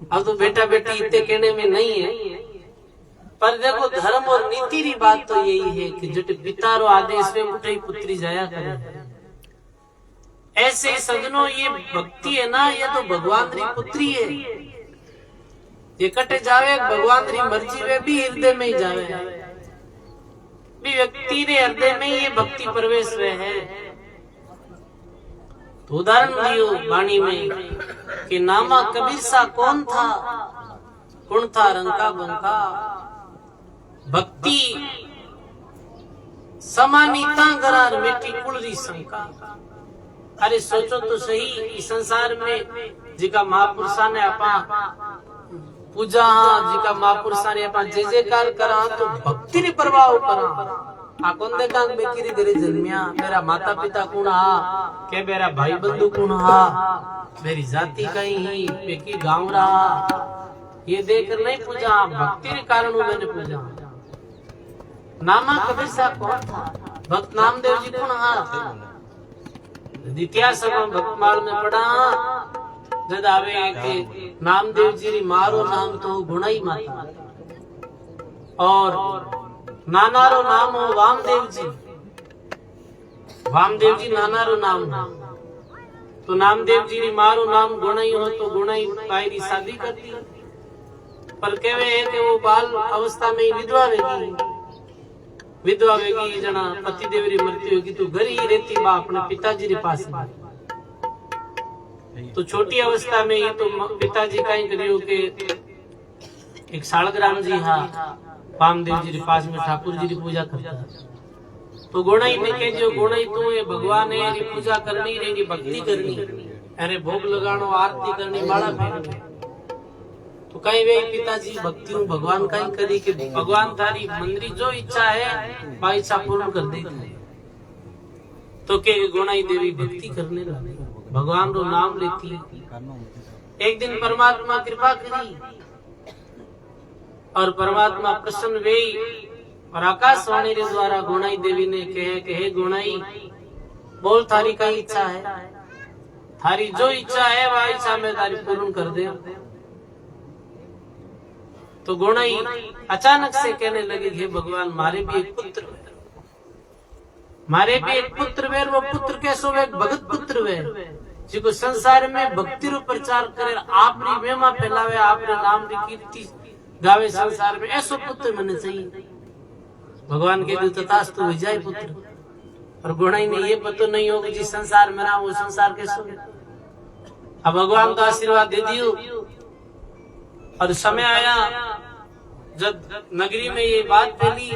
अब तो बेटा बेटी इतने कहने में नहीं है, पर देखो धर्म और नीति की बात तो यही है कि जट पिता रो आदेश में उठे पुत्री जाया करे। ऐसे सजनों ये भक्ति है ना, ये तो भगवान री पुत्री है। ये कटे जावे भगवान री मर्जी वे भी हृदय में ही जावे, भी व्यक्ति रे हृदय में ये भक्ति प्रवेश वे है। तो उदाहरण दियो वाणी में कि नामा कबीर सा कौन था, कौन था रंका बंका, भक्ति समानीता गरार मिट्टी कुलरी शंका। अरे सोचो तो सही, इस संसार में जिका महापुरुषा ने अपा पूजा, जिका महापुरुषा ने अपा जय जयकार करा, तो भक्ति ने प्रभाव करा। कौन देखा बेकी तेरे जन्मिया, मेरा माता पिता कौन हा, के मेरा भाई बंधु कौन हा, मेरी जाति कहीं ही, बेकी गांव रहा, ये देखकर नहीं पूजा, भक्ति के कारण मैंने पूजा। नामा कबीर सा कौन था, भक्त नामदेव जी कौन हा। इतिहास भक्तमाल में पढ़ा जद आवे कि नामदेव जी री मारो नाम तो गुणाई माता, और नानारो नाम हो वामदेव जी। वामदेव जी नानारो नाम हो, तो नामदेव जी री मारो नाम गुणाई हो, तो गुणाई भाई री शादी करती। पर कहवे है कि वो बाल अवस्था में ही विधवा वेगी, विधवा वेगी जना पति देव री मृत्यु होगी, तो घर ही रहती बा अपने पिताजी रे पास में। तो छोटी अवस्था में ही तो पिताजी कहीं करियो के एक सालग्राम जी हा वामदेव जी के पास में ठाकुर जी की पूजा करता है। तो गोणाई ने कह दियो, गोणाई तू ये भगवान है, ये पूजा करनी रहेगी, भक्ति करनी, अरे भोग लगानो, आरती करनी, माला फेरनी। तो कहीं वे पिताजी भक्ति हूँ भगवान कहीं करी कि भगवान थारी मंदिरी जो इच्छा है वह इच्छा पूर्ण कर देगी। तो के गोणाई देवी भक्ति करने लगी, भगवान रो नाम लेती। एक दिन परमात्मा कृपा करी और परमात्मा प्रसन्न वे, और आकाशवाणी के द्वारा गोणाई देवी ने कहे कि हे गोणाई बोल थारी कई इच्छा है, थारी जो इच्छा है वह इच्छा मैं तारी पूर्ण कर दे। तो गोणाई अचानक से कहने लगी हे भगवान मारे भी एक पुत्र वे, मारे भी एक पुत्र वे, वो पुत्र कैसो वे भगत पुत्र वे, जिको संसार में भक्ति रो प्रचार करे, आपरी महिमा फैलावे, आपरे नाम री कीर्ति गावे संसार में, ऐसो पुत्र मैंने चाहिए। भगवान के दिल तथास्तु हो जाए पुत्र। और गोणाई ने ये पता नहीं होगा जिस संसार में ना वो संसार कैसे। अब भगवान का आशीर्वाद दे दियो, और समय आया जब नगरी में ये बात फैली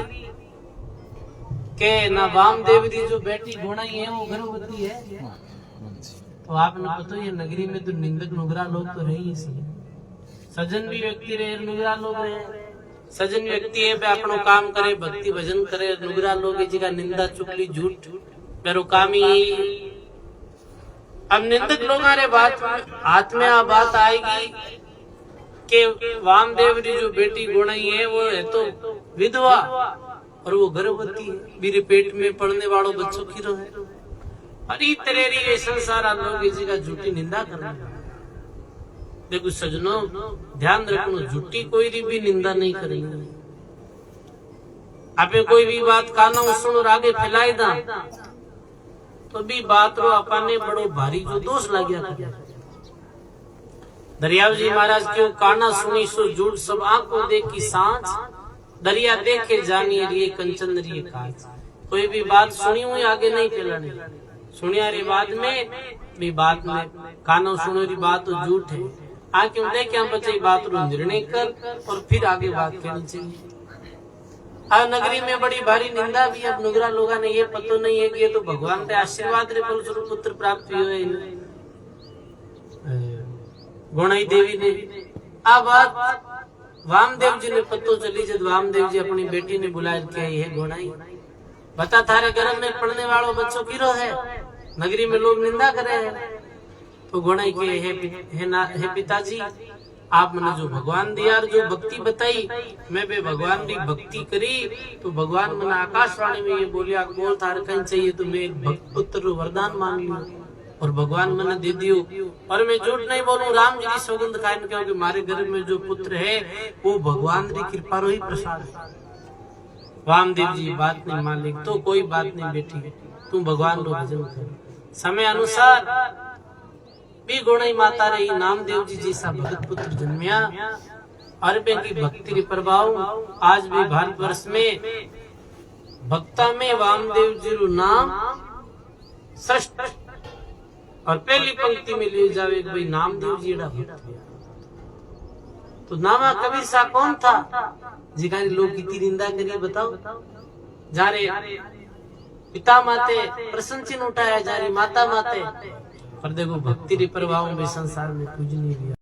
कि ना वामदेव जी जो बेटी गोणाई है वो गर्भवती है। तो आपने पता ये नगरी में तो निंदक नुगरा लोग तो रहे ही, सजन भी व्यक्ति रहे, नुगरा लोग रहे। सजन व्यक्ति है पे अपनो काम करे, भक्ति भजन करे, नुगरा लोग जी का निंदा चुगली झूठ मेरो काम ही। अब निंदक लोग आरे बात हाथ में आ बात आएगी कि वामदेव जी जो बेटी गोणाई है वो है तो विधवा और वो गर्भवती है, मेरे पेट में पड़ने वालों बच्चों की रो है। अरे तेरे संसार लोग जी का झूठी निंदा करना। देखो सजनों ध्यान रखना, झूठी कोई भी निंदा नहीं करेंगे। आपे कोई भी बात काना सुनो और आगे फैलाई दा तो भी बात रो अपने बड़ो भारी जो दोष लग गया। दरियाव जी महाराज क्यों काना सुनी सो झूठ सब आंखों देखी सांझ, दरिया देखे जानी रिये कंचन रिये काज। कोई भी बात सुनी हुई आगे नहीं फैलानी, सुनिया रे बाद में भी बात में कानों सुनो री बात तो झूठ है। आंखें देखे हम बच्चे बात रो निर्णय कर और फिर आगे बात करनी चाहिए। अब नगरी में बड़ी भारी निंदा भी। अब नुगरा लोगों ने ये पता नहीं है कि ये तो भगवान के आशीर्वाद रे फलस्वरूप पुत्र प्राप्त हुए गोणाई देवी ने। अब बात वामदेव जी ने पतो चली जब वामदेव जी अपनी बेटी ने बुलाया क्या ये गोणाई बता थारे गर्भ में पड़ने वालों बच्चों की रो है, नगरी में लोग निंदा करे हैं। तो गोणाई के हे पिताजी आप मैंने जो भगवान दिया जो भक्ति बताई मैं भी भगवान की भक्ति करी तो भगवान मैंने आकाशवाणी में ये बोलिया बोल थार कहीं चाहिए तो मैं एक भक्त पुत्र वरदान मांग लिया और भगवान मैंने दे दियो। और मैं झूठ नहीं बोलूं, राम जी की सौगंध खाने क्योंकि हमारे घर में जो पुत्र है वो भगवान की कृपा रो ही प्रसाद है। वामदेव जी बात नहीं मालिक तो कोई बात नहीं बेटी, तू भगवान रो भजन कर। समय अनुसार भी गुणी माता रही नामदेव जी जैसा भगत पुत्र जन्मिया। अरबे की भक्ति के प्रभाव आज भी भारतवर्ष में भक्ता में वामदेव जी रू नाम श्रेष्ठ और पहली पंक्ति में ले जावे भाई नामदेव जी भक्त। तो नामा कबीर सा कौन था जिकानी लोग कितनी निंदा करी बताओ। जारे पिता माते प्रशंसिन उठाया जा रही माता माते, पर देखो भक्ति के प्रभाव में संसार में कुछ नहीं